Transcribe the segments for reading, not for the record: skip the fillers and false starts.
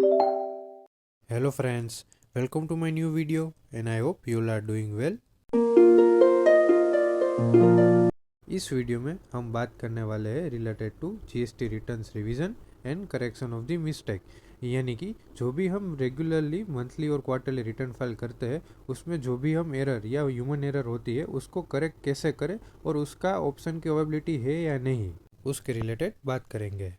Hello friends, welcome to my new video and I hope you all are doing well. इस video में हम बात करने वाले हैं related to GST returns revision and correction of the mistake, यानी कि जो भी हम रेगुलरली मंथली और क्वार्टरली रिटर्न फाइल करते हैं उसमें जो भी हम एरर या ह्यूमन एरर होती है उसको करेक्ट कैसे करें और उसका ऑप्शन की अवेलेबिलिटी है या नहीं, उसके रिलेटेड बात करेंगे।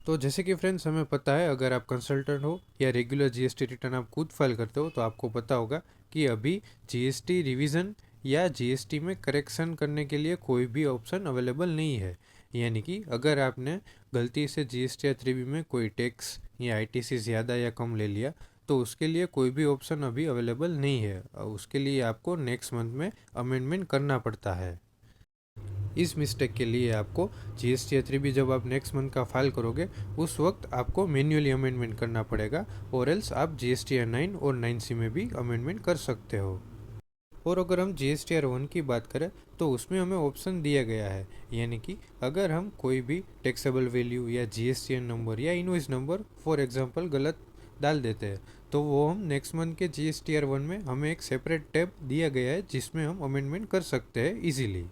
तो जैसे कि फ्रेंड्स हमें पता है, अगर आप कंसल्टेंट हो या रेगुलर जीएसटी रिटर्न आप खुद फाइल करते हो तो आपको पता होगा कि अभी जीएसटी रिवीजन या जीएसटी में करेक्शन करने के लिए कोई भी ऑप्शन अवेलेबल नहीं है। यानी कि अगर आपने गलती से जीएसटी या 3B में कोई टैक्स या आईटीसी ज़्यादा या कम ले लिया तो उसके लिए कोई भी ऑप्शन अभी अवेलेबल नहीं है। उसके लिए आपको नेक्स्ट मंथ में अमेंडमेंट करना पड़ता है। इस मिस्टेक के लिए आपको जीएसटी या 3B जब आप नेक्स्ट मंथ का फाइल करोगे उस वक्त आपको मैन्युअली अमेंडमेंट करना पड़ेगा, और एल्स आप जीएसटी या 9 और 9C में भी अमेंडमेंट कर सकते हो। और अगर हम जीएसटी आर 1 की बात करें तो उसमें हमें ऑप्शन दिया गया है, यानी कि अगर हम कोई भी टैक्सेबल वैल्यू या जीएसटीएन नंबर या इनवॉइस नंबर फॉर एग्जांपल गलत डाल देते हैं तो वो हम नेक्स्ट मंथ के जीएसटी आर 1 में हमें एक सेपरेट टैब दिया गया है जिसमें हम अमेंडमेंट कर सकते हैं इजीली।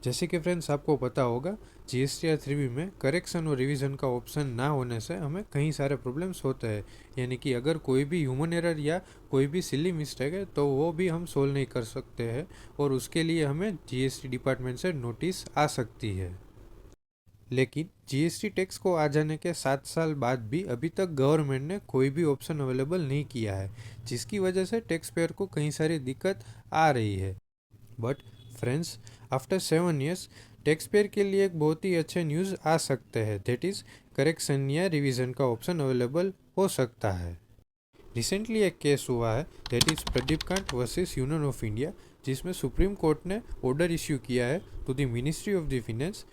जैसे कि फ्रेंड्स आपको पता होगा जीएसटी या 3B में करेक्शन और रिवीजन का ऑप्शन ना होने से हमें कई सारे प्रॉब्लम्स होते हैं। यानी कि अगर कोई भी ह्यूमन एरर या कोई भी सिली मिस्टेक है तो वो भी हम सोल्व नहीं कर सकते हैं और उसके लिए हमें जीएसटी डिपार्टमेंट से नोटिस आ सकती है। लेकिन जीएसटी टैक्स को आ जाने के 7 साल बाद भी अभी तक गवर्नमेंट ने कोई भी ऑप्शन अवेलेबल नहीं किया है, जिसकी वजह से टैक्स पेयर को कई सारी दिक्कत आ रही है। But friends, after 7 years tax payer के लिए एक बहुत ही अच्छे न्यूज़ आ सकते हैं, दैट इज़ करेक्शन या रिवीजन का ऑप्शन अवेलेबल हो सकता है। रिसेंटली एक केस हुआ है, that is Pradeep Kant versus Union of India, जिसमें सुप्रीम कोर्ट ने ऑर्डर इश्यू किया है to the ministry of the finance,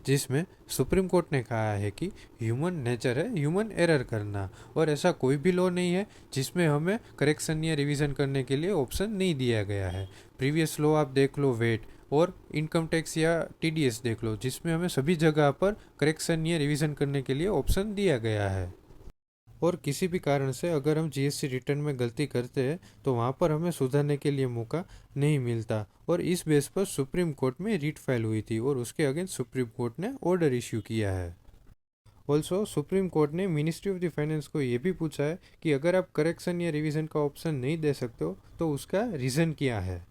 जिसमें सुप्रीम कोर्ट ने कहा है कि ह्यूमन नेचर है ह्यूमन एरर करना, और ऐसा कोई भी लॉ नहीं है जिसमें हमें करेक्शन या रिवीजन करने के लिए ऑप्शन नहीं दिया गया है। प्रीवियस लॉ आप देख लो, वेट और इनकम टैक्स या टीडीएस देख लो, जिसमें हमें सभी जगह पर करेक्शन या रिवीजन करने के लिए ऑप्शन दिया गया है। और किसी भी कारण से अगर हम जीएसटी रिटर्न में गलती करते हैं तो वहाँ पर हमें सुधारने के लिए मौका नहीं मिलता, और इस बेस पर सुप्रीम कोर्ट में रीट फाइल हुई थी और उसके अगेंस्ट सुप्रीम कोर्ट ने ऑर्डर इश्यू किया है। ऑल्सो सुप्रीम कोर्ट ने मिनिस्ट्री ऑफ द फाइनेंस को ये भी पूछा है कि अगर आप करेक्शन या रिवीजन का ऑप्शन नहीं दे सकते हो तो उसका रीज़न क्या है।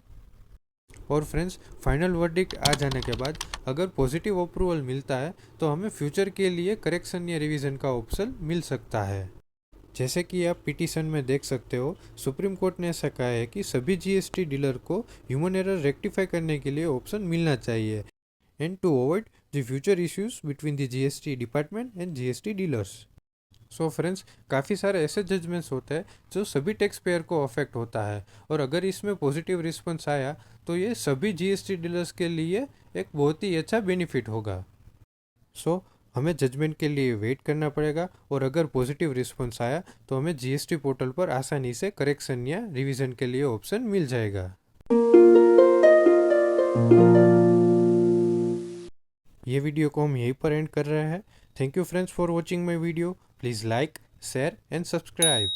और फ्रेंड्स, फाइनल वर्डिक्ट आ जाने के बाद अगर पॉजिटिव अप्रूवल मिलता है तो हमें फ्यूचर के लिए करेक्शन या रिवीजन का ऑप्शन मिल सकता है। जैसे कि आप पिटीशन में देख सकते हो, सुप्रीम कोर्ट ने ऐसा कहा है कि सभी जीएसटी डीलर को ह्यूमन एरर रेक्टिफाई करने के लिए ऑप्शन मिलना चाहिए and to avoid the future issues between the GST department and GST dealers. So friends, काफ़ी सारे ऐसे जजमेंट्स होते हैं जो सभी टैक्स पेयर को अफेक्ट होता है, और अगर इसमें पॉजिटिव रिस्पॉन्स आया तो ये सभी जीएसटी डीलर्स के लिए एक बहुत ही अच्छा बेनिफिट होगा। सो हमें जजमेंट के लिए वेट करना पड़ेगा, और अगर पॉजिटिव रिस्पॉन्स आया तो हमें जीएसटी पोर्टल पर आसानी से करेक्शन या रिवीजन के लिए ऑप्शन मिल जाएगा। ये वीडियो को हम यहीं पर एंड कर रहे हैं। Thank you friends for watching my video. Please like, share and subscribe.